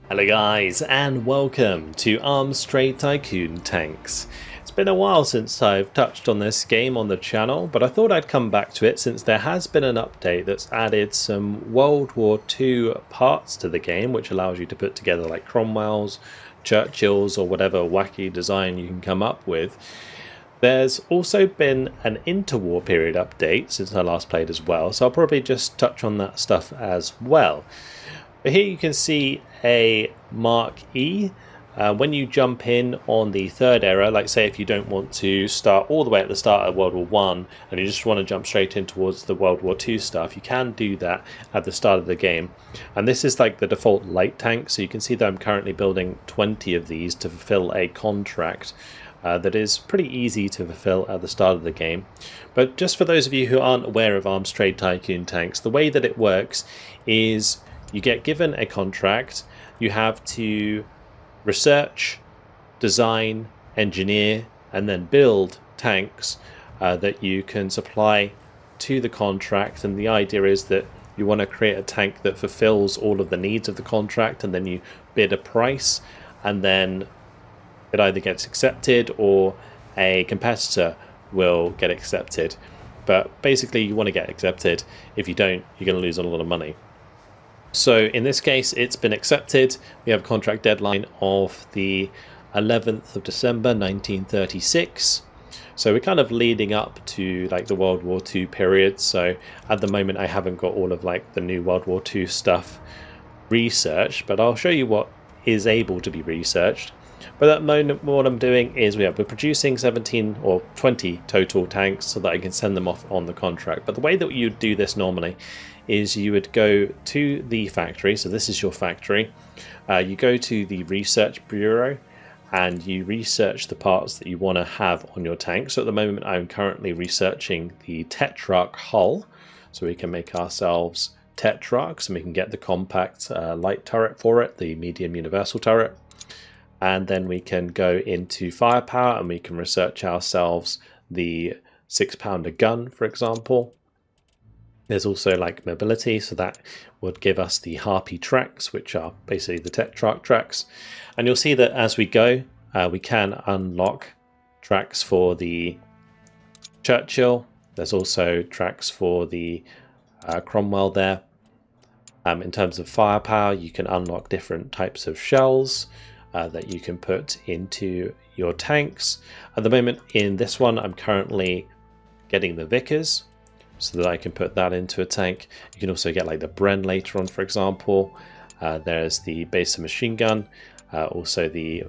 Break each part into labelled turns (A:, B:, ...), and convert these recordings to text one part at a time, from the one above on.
A: Hello guys, and welcome to Trade Tycoon Tanks. It's been a while since I've touched on this game on the channel, but I thought I'd come back to it since there has been an update that's added some World War II parts to the game, which allows you to put together like Cromwells, Churchills, or whatever wacky design you can come up with. There's also been an interwar period update since I last played as well, so I'll probably just touch on that stuff as well. But here you can see a Mark E. When you jump in on the third era, like say if you don't want to start all the way at the start of World War One and you just want to jump straight in towards the World War Two stuff, you can do that at the start of the game. And this is like the default light tank, so you can see that I'm currently building 20 of these to fulfill a contract. That is pretty easy to fulfill at the start of the game. But just for those of you who aren't aware of Trade Tycoon tanks, the way that it works is you get given a contract, you have to research, design, engineer, and then build tanks that you can supply to the contract. And the idea is that you want to create a tank that fulfills all of the needs of the contract, and then you bid a price, and then it either gets accepted or a competitor will get accepted. But basically you want to get accepted. If you don't, you're going to lose a lot of money. So in this case, it's been accepted. We have a contract deadline of the 11th of December 1936. So we're kind of leading up to like the World War II period. So at the moment I haven't got all of like the new World War II stuff researched, but I'll show you what is able to be researched. But at the moment what I'm doing is we're producing 17 or 20 total tanks so that I can send them off on the contract. But the way that you do this normally is you would go to the factory. So this is your factory. You go to the research bureau and you research the parts that you want to have on your tank. So at the moment I'm currently researching the Tetrarch hull, so we can make ourselves Tetrarchs and we can get the compact light turret for it, the medium universal turret. And then we can go into firepower and we can research ourselves the 6-pounder gun, for example. There's also like mobility, so that would give us the Harpy tracks, which are basically the Tetrarch tracks. And you'll see that as we go, we can unlock tracks for the Churchill. There's also tracks for the Cromwell there. In terms of firepower, you can unlock different types of shells that you can put into your tanks. At the moment in this one, I'm currently getting the Vickers, so that I can put that into a tank. You can also get like the Bren later on, for example. There's the Base machine gun, also the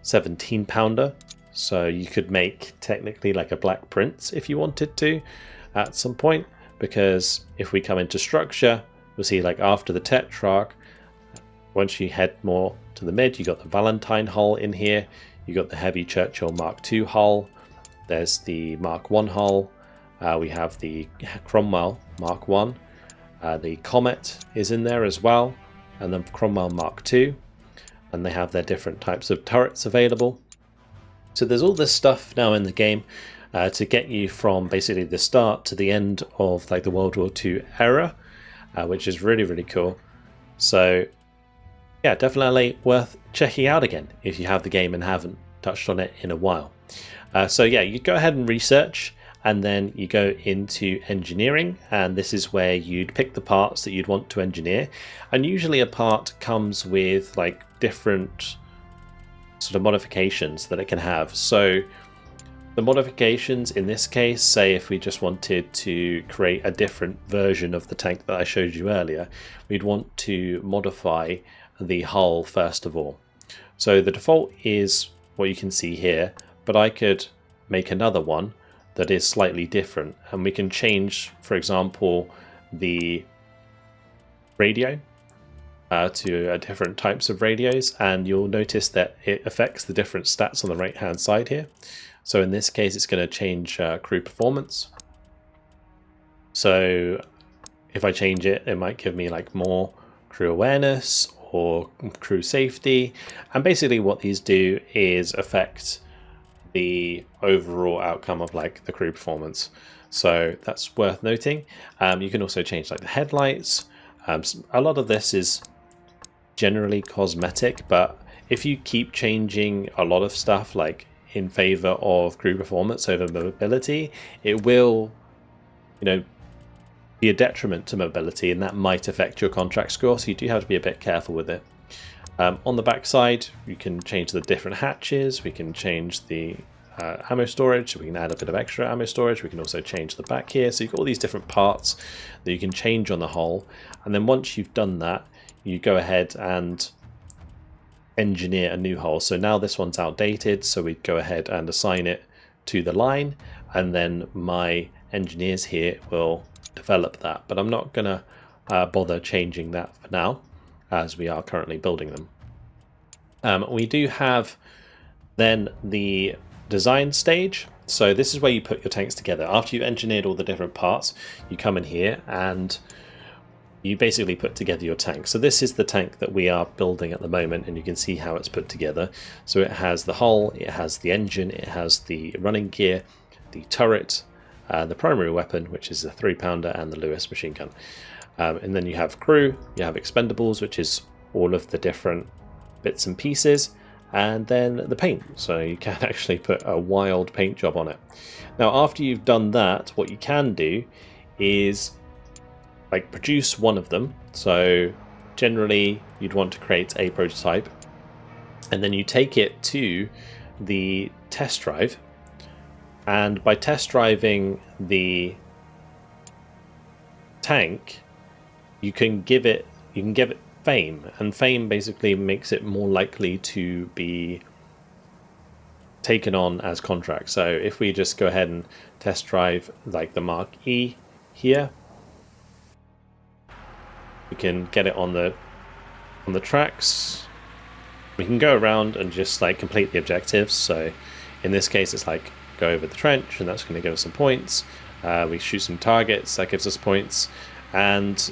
A: 17-pounder. So you could make technically like a Black Prince if you wanted to at some point, because if we come into structure, you'll see like after the Tetrarch, once you head more to the mid, you got the Valentine hull in here. You got the heavy Churchill Mark II hull. There's the Mark I hull. We have the Cromwell Mark I. The Comet is in there as well, and then Cromwell Mark II. And they have their different types of turrets available. So there's all this stuff now in the game to get you from basically the start to the end of like the World War II era, which is really, really cool. So yeah, definitely worth checking out again if you have the game and haven't touched on it in a while. So yeah, you go ahead and research, and then you go into engineering, and this is where you'd pick the parts that you'd want to engineer. And usually a part comes with like different sort of modifications that it can have. So the modifications in this case, say if we just wanted to create a different version of the tank that I showed you earlier, we'd want to modify the hull first of all. So the default is what you can see here, but I could make another one that is slightly different, and we can change, for example, the radio to different types of radios, and you'll notice that it affects the different stats on the right hand side here. So in this case it's going to change crew performance. So if I change it, it might give me like more crew awareness or crew safety, and basically what these do is affect the overall outcome of like the crew performance. So that's worth noting. You can also change like the headlights. A lot of this is generally cosmetic, but if you keep changing a lot of stuff, like in favor of crew performance over mobility, it will, you know, be a detriment to mobility, and that might affect your contract score, so you do have to be a bit careful with it. On the back side, you can change the different hatches, we can change the ammo storage, we can add a bit of extra ammo storage, we can also change the back here, so you've got all these different parts that you can change on the hull, and then once you've done that, you go ahead and engineer a new hull. So now this one's outdated, so we go ahead and assign it to the line, and then my engineers here will develop that, but I'm not gonna bother changing that for now, as we are currently building them. We do have then the design stage. So this is where you put your tanks together. After you've engineered all the different parts, you come in here and you basically put together your tank. So this is the tank that we are building at the moment, and you can see how it's put together. So it has the hull, it has the engine, it has the running gear, the turret, the primary weapon, which is a 3-pounder, and the Lewis machine gun. And then you have crew, you have expendables, which is all of the different bits and pieces, and then the paint. So you can actually put a wild paint job on it. Now after you've done that, what you can do is like produce one of them. So generally you'd want to create a prototype, and then you take it to the test drive, and by test driving the tank, you can give it fame, and fame basically makes it more likely to be taken on as contracts. So if we just go ahead and test drive like the Mark E here, we can get it on the tracks. We can go around and just like complete the objectives. So in this case it's like go over the trench, and that's going to give us some points. We shoot some targets, that gives us points, and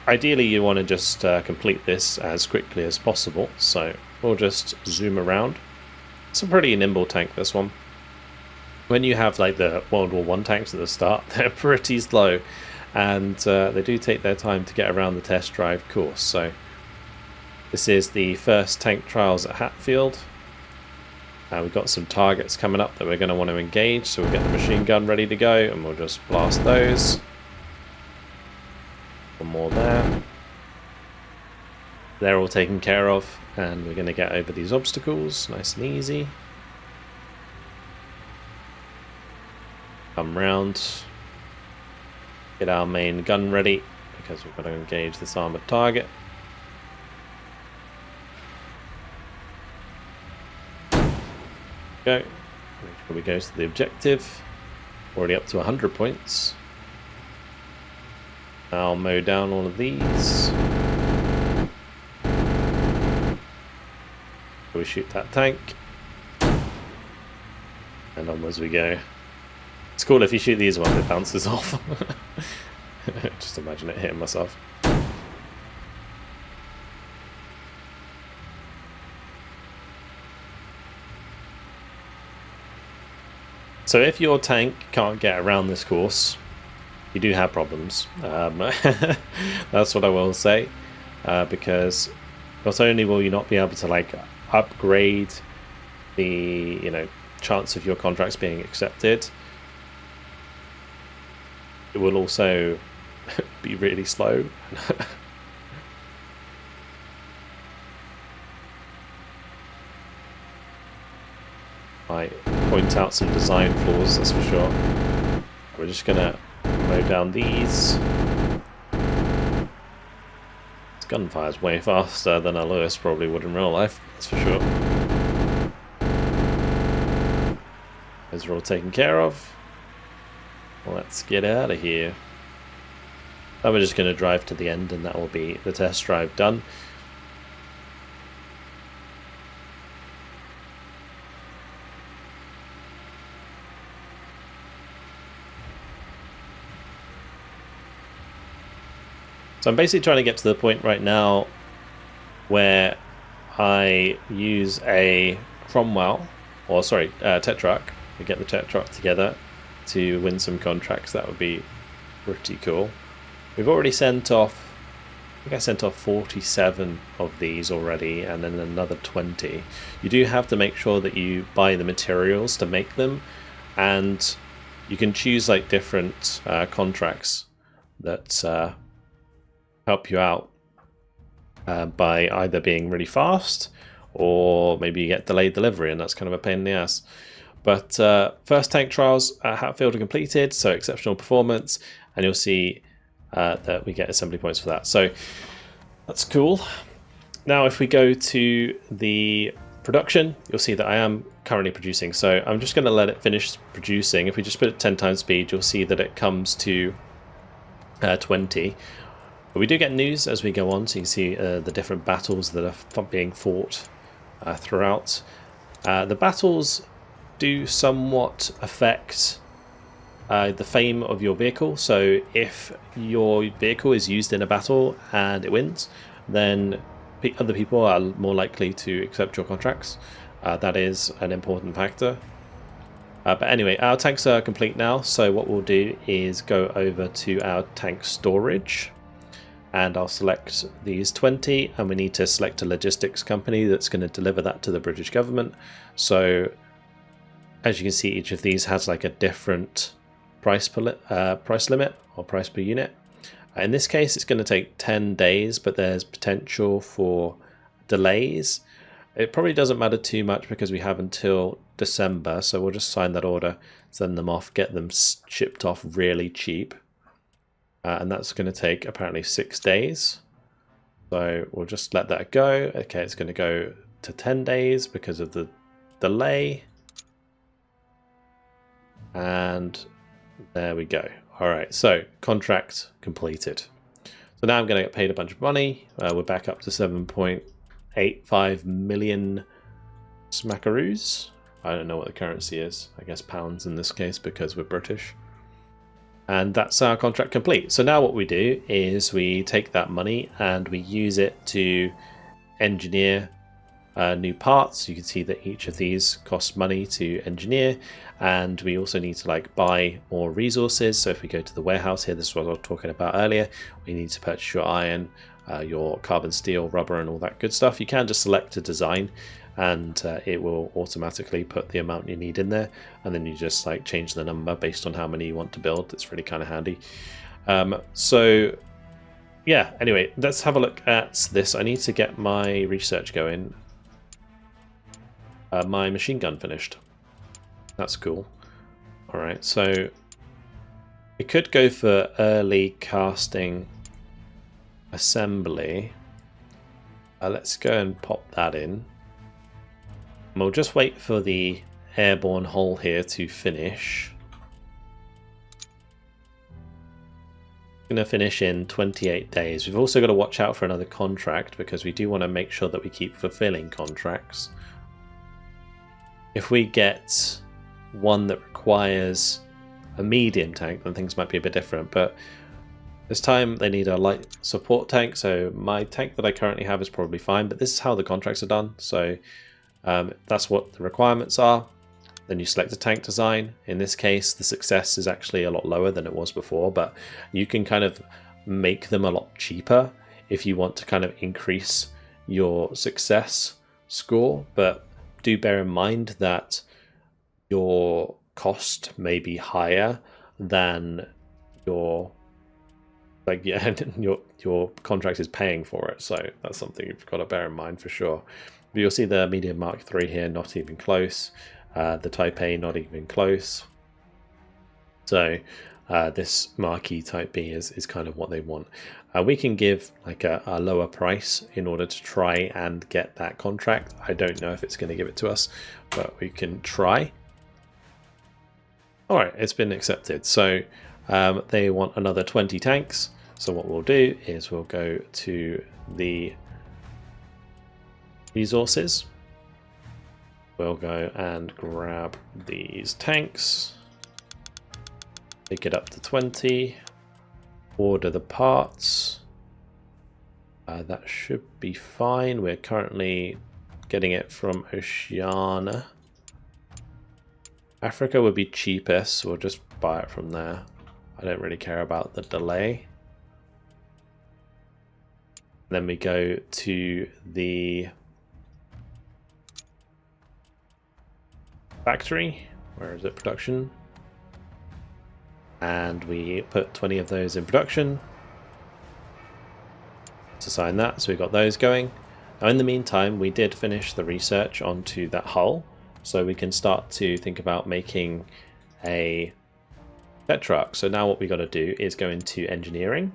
A: ideally you want to just complete this as quickly as possible. So we'll just zoom around. It's a pretty nimble tank, this one. When you have like the World War I tanks at the start, they're pretty slow, and they do take their time to get around the test drive course. So this is the first tank trials at Hatfield. We've got some targets coming up that we're going to want to engage, so we'll get the machine gun ready to go, and we'll just blast those. One more there. They're all taken care of, and we're going to get over these obstacles nice and easy. Come round, get our main gun ready, because we've got to engage this armoured target. Go. Make sure we go to the objective. Already up to 100 points. I'll mow down all of these. We shoot that tank. And onwards we go. It's cool if you shoot these ones, it bounces off. Just imagine it hitting myself. So if your tank can't get around this course, you do have problems. That's what I will say, because not only will you not be able to like upgrade the chance of your contracts being accepted, it will also be really slow. I point out some design flaws, that's for sure. We're just gonna mow down these. This gun fires way faster than a Lewis probably would in real life, that's for sure. Those are all taken care of. Let's get out of here. Now we're just going to drive to the end, and that will be the test drive done. So I'm basically trying to get to the point right now where I use a Cromwell, or sorry, Tetrarch. We get the Tetrarch together to win some contracts. That would be pretty cool. We've already sent off think I sent off 47 of these already, and then another 20. You do have to make sure that you buy the materials to make them, and you can choose like different contracts that help you out by either being really fast, or maybe you get delayed delivery, and that's kind of a pain in the ass. But first tank trials have failed and completed, so exceptional performance, and you'll see that we get assembly points for that. So that's cool. Now if we go to the production, you'll see that I am currently producing, so I'm just going to let it finish producing. If we just put it 10 times speed, you'll see that it comes to 20. But we do get news as we go on, so you can see the different battles that are being fought throughout. The battles do somewhat affect the fame of your vehicle, so if your vehicle is used in a battle and it wins, then other people are more likely to accept your contracts. That is an important factor. But anyway, our tanks are complete now, so what we'll do is go over to our tank storage, and I'll select these 20, and we need to select a logistics company that's going to deliver that to the British government. So as you can see, each of these has like a different price limit or price per unit. In this case, it's going to take 10 days, but there's potential for delays. It probably doesn't matter too much because we have until December, so we'll just sign that order, send them off, get them shipped off really cheap. And that's going to take apparently 6 days. So we'll just let that go. Okay, it's going to go to 10 days because of the delay. And there we go. All right, so contract completed. So now I'm going to get paid a bunch of money. We're back up to 7.85 million smackaroos. I don't know what the currency is. I guess pounds in this case because we're British. And that's our contract complete. So now what we do is we take that money and we use it to engineer new parts. You can see that each of these costs money to engineer, and we also need to like buy more resources. So if we go to the warehouse here, this is what I was talking about earlier, we need to purchase your iron, your carbon steel, rubber, and all that good stuff. You can just select a design, and it will automatically put the amount you need in there, and then you just like change the number based on how many you want to build. It's really kind of handy. So yeah, anyway, let's have a look at this. I need to get my research going. My machine gun finished. That's cool. All right, so we could go for early casting assembly. Let's go and pop that in. And we'll just wait for the airborne hull here to finish. Going to finish in 28 days. We've also got to watch out for another contract because we do want to make sure that we keep fulfilling contracts. If we get one that requires a medium tank, then things might be a bit different, but this time they need a light support tank, so my tank that I currently have is probably fine, but this is how the contracts are done. So that's what the requirements are. Then you select a tank design. In this case, the success is actually a lot lower than it was before, but you can kind of make them a lot cheaper if you want to kind of increase your success score. But do bear in mind that your cost may be higher than your your contract is paying for it, so that's something you've got to bear in mind for sure. But you'll see the medium Mark III here, not even close. The Type A, not even close. So this Marquee Type B is kind of what they want. We can give like a lower price in order to try and get that contract. I don't know if it's going to give it to us, but we can try. All right, it's been accepted. So they want another 20 tanks. So what we'll do is we'll go to the resources. We'll go and grab these tanks, take it up to 20, order the parts. That should be fine. We're currently getting it from Oceania. Africa would be cheapest, so we'll just buy it from there. I don't really care about the delay. Then we go to the factory. Where is it? Production. And we put 20 of those in production. To assign that, so we got those going. Now in the meantime, we did finish the research onto that hull, so we can start to think about making a jet truck. So now what we got to do is go into engineering,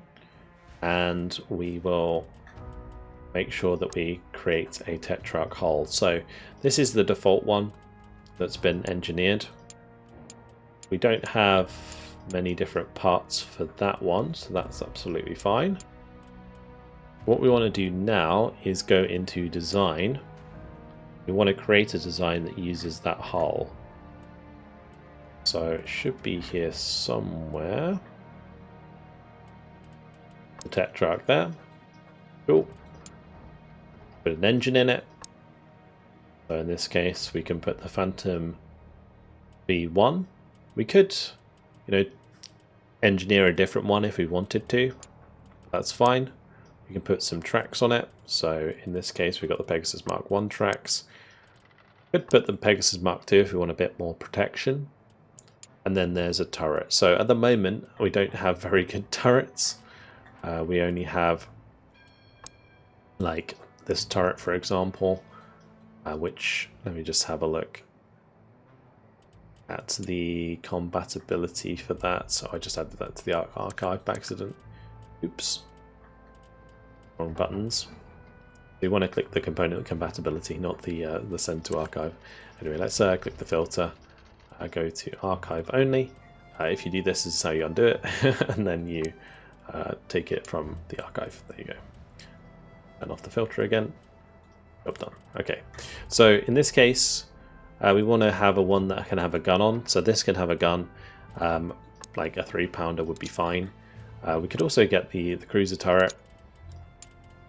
A: and we will make sure that we create a jet truck hull. So this is the default one that's been engineered. We don't have many different parts for that one, so that's absolutely fine. What we want to do now is go into design. We want to create a design that uses that hull. So it should be here somewhere. The tech truck there. Cool. Put an engine in it. So in this case, we can put the Phantom V1. We could, engineer a different one if we wanted to. That's fine. We can put some tracks on it. So in this case, we've got the Pegasus Mark 1 tracks. Could put the Pegasus Mark 2 if we want a bit more protection. And then there's a turret. So at the moment, we don't have very good turrets. We only have like this turret, for example, which, let me just have a look at the compatibility for that. So I just added that to the archive by accident. Oops. Wrong buttons. We want to click the component compatibility, not the send to archive. Anyway, let's click the filter. Go to archive only. If you do this, this is how you undo it, and then you take it from the archive. There you go. Turn off the filter again. Job done. Okay. So in this case, we want to have a one that can have a gun on. So this can have a gun, like a 3-pounder would be fine. We could also get the cruiser turret.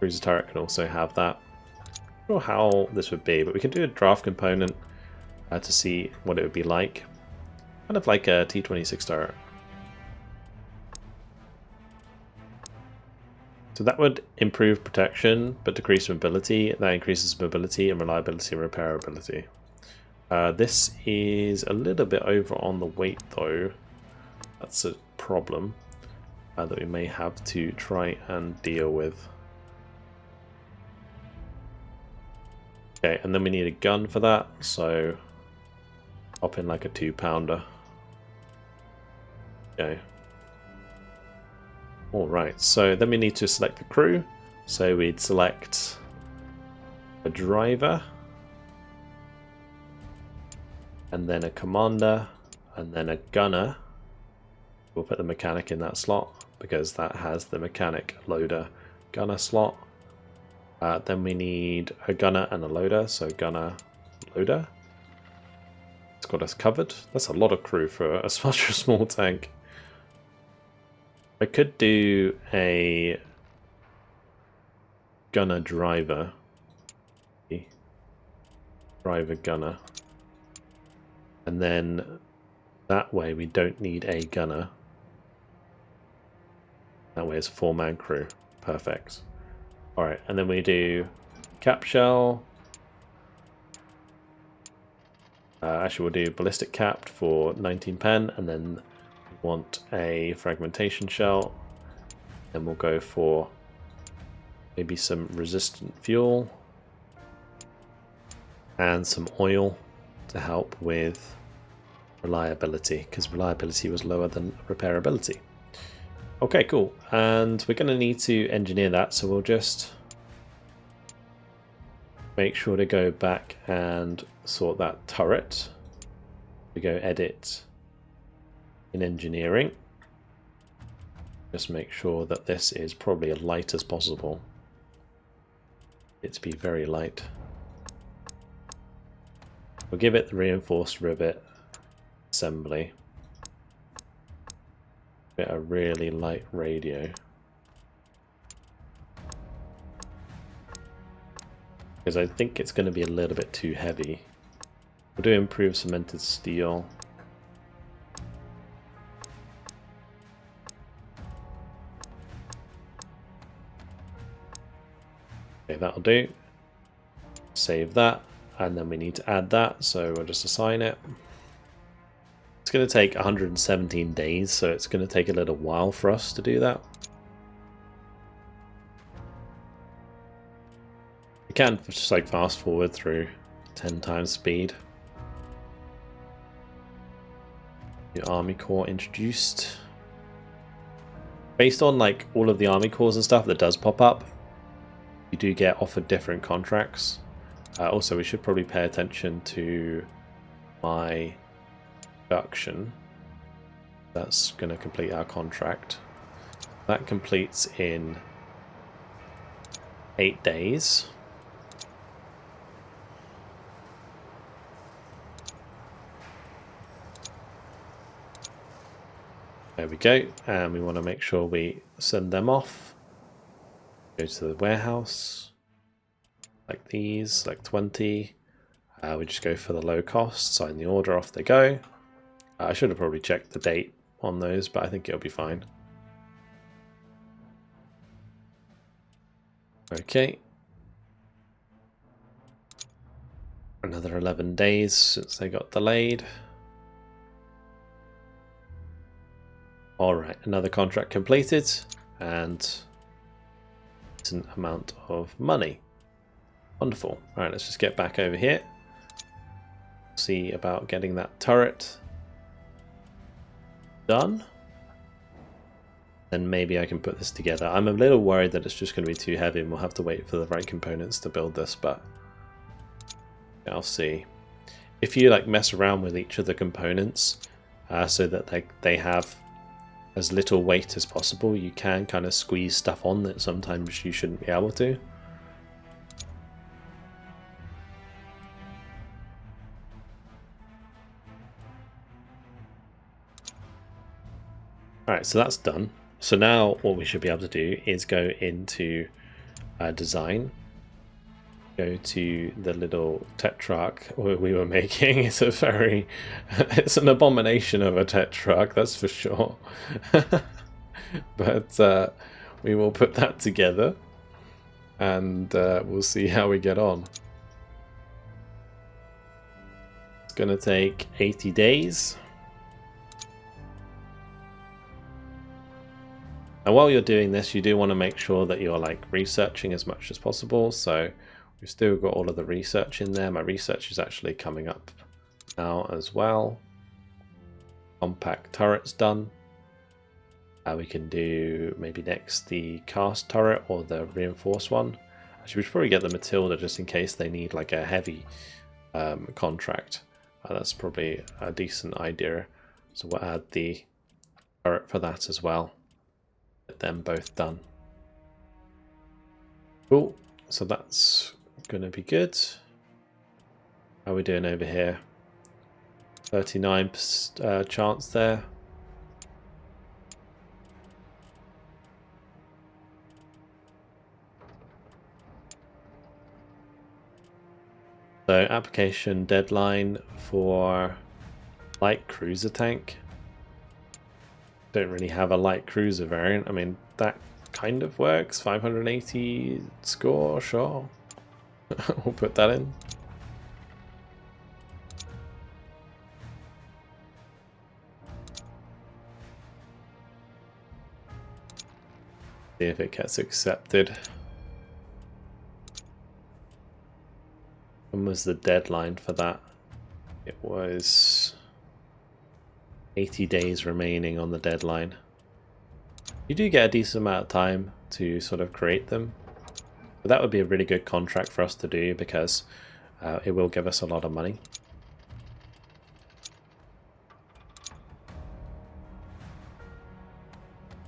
A: Cruiser turret can also have that. I'm not sure how this would be, but we can do a draft component to see what it would be like. Kind of like a T-26 turret. So that would improve protection, but decrease mobility. That increases mobility and reliability and repairability. This is a little bit over on the weight though. That's a problem that we may have to try and deal with. Okay, and then we need a gun for that, so pop in like a 2-pounder. Okay. Alright, so then we need to select the crew. So we'd select a driver, and then a commander, and then a gunner. We'll put the mechanic in that slot because that has the mechanic loader gunner slot. Then we need a gunner and a loader, so gunner, loader. It's got us covered. That's a lot of crew for such a small tank. I could do a gunner driver. Driver gunner. And then that way we don't need a gunner. That way it's a 4-man crew. Perfect. Alright, and then we do cap shell. Actually, we'll do ballistic capped for 19 pen, and then we want a fragmentation shell. Then we'll go for maybe some resistant fuel and some oil to help with reliability, because reliability was lower than repairability. Okay, cool. And we're going to need to engineer that, so we'll just make sure to go back and sort that turret. We go edit in engineering. Just make sure that this is probably as light as possible. It to be very light. We'll give it the reinforced rivet assembly. Get a really light radio. Because I think it's going to be a little bit too heavy. We'll do improved cemented steel. Okay, that'll do. Save that, and then we need to add that, so we'll just assign it. It's going to take 117 days, so it's going to take a little while for us to do that. You can just like fast forward through 10 times speed. New Army Corps introduced. Based on like all of the Army Corps and stuff that does pop up, you do get offered different contracts. Also, we should probably pay attention to my production. That's going to complete our contract. That completes in 8 days. There we go, and we want to make sure we send them off. Go to the warehouse, like these, like 20. We just go for the low cost, sign the order, off they go. I should have probably checked the date on those, but I think it'll be fine. Okay. Another 11 days since they got delayed. Alright, another contract completed, and decent amount of money. Wonderful. Alright, let's just get back over here. See about getting that turret done. Then maybe I can put this together. I'm a little worried that it's just going to be too heavy and we'll have to wait for the right components to build this, but I'll see. If you like mess around with each of the components so that they have as little weight as possible, you can kind of squeeze stuff on that sometimes you shouldn't be able to. Alright, so that's done. So now what we should be able to do is go into design, go to the little Tetrarch we were making. It's it's an abomination of a Tetrarch, that's for sure. But we will put that together and we'll see how we get on. It's going to take 80 days. And while you're doing this, you do want to make sure that you're like researching as much as possible. So we've still got all of the research in there. My research is actually coming up now as well. Compact turret's done. We can do maybe next the cast turret or the reinforced one. Actually, we should probably get the Matilda just in case they need like a heavy contract. That's probably a decent idea. So we'll add the turret for that as well. Get them both done. Cool. So that's going to be good. How are we doing over here? 39% chance there. So application deadline for light cruiser tank. Don't really have a light cruiser variant. I mean, that kind of works. 580 score, sure. We'll put that in. See if it gets accepted. When was the deadline for that? It was 80 days remaining on the deadline. You do get a decent amount of time to sort of create them, but that would be a really good contract for us to do because it will give us a lot of money.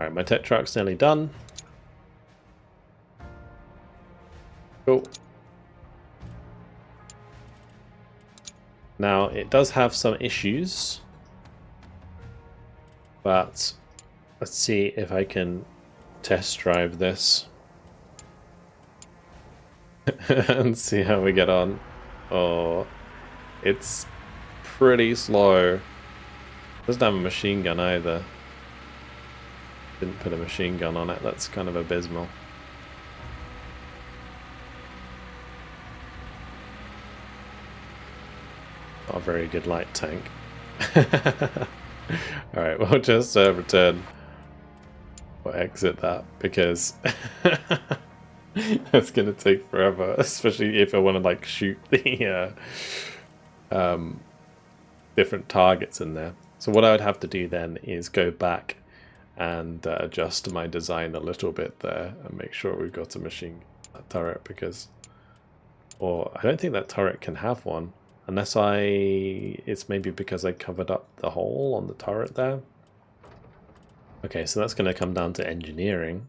A: Alright, my Tetrarch's nearly done. Cool. Now, it does have some issues, but let's see if I can test drive this and see how we get on. Oh, it's pretty slow. Doesn't have a machine gun either. Didn't put a machine gun on it. That's kind of abysmal. Not a very good light tank. Alright, we'll just return or exit that because that's going to take forever, especially if I want to like shoot the different targets in there. So what I would have to do then is go back and adjust my design a little bit there and make sure we've got a machine turret, because, or I don't think that turret can have one unless it's maybe because I covered up the hole on the turret there. Okay, so that's going to come down to engineering.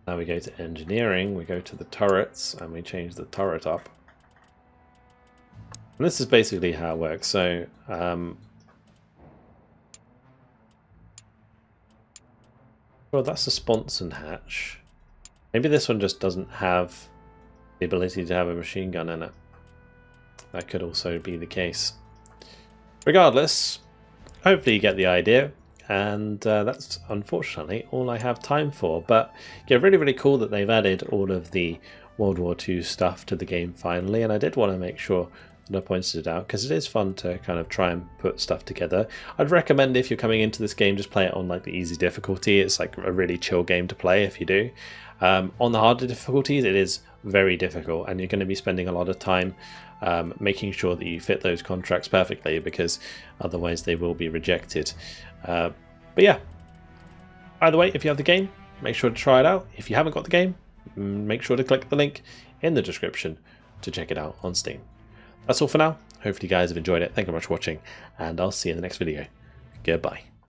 A: Now we go to engineering, we go to the turrets, and we change the turret up. And this is basically how it works. So well, that's a sponson hatch. Maybe this one just doesn't have the ability to have a machine gun in it. That could also be the case. Regardless, hopefully you get the idea. And that's unfortunately all I have time for. But yeah, really, really cool that they've added all of the World War II stuff to the game finally. And I did want to make sure that I pointed it out because it is fun to kind of try and put stuff together. I'd recommend if you're coming into this game, just play it on like the easy difficulty. It's like a really chill game to play if you do. On the harder difficulties, it is very difficult, and you're going to be spending a lot of time making sure that you fit those contracts perfectly, because otherwise they will be rejected. But yeah, either way, if you have the game, make sure to try it out. If you haven't got the game, make sure to click the link in the description to check it out on Steam. That's all for now. Hopefully you guys have enjoyed it. Thank you very much for watching, and I'll see you in the next video. Goodbye.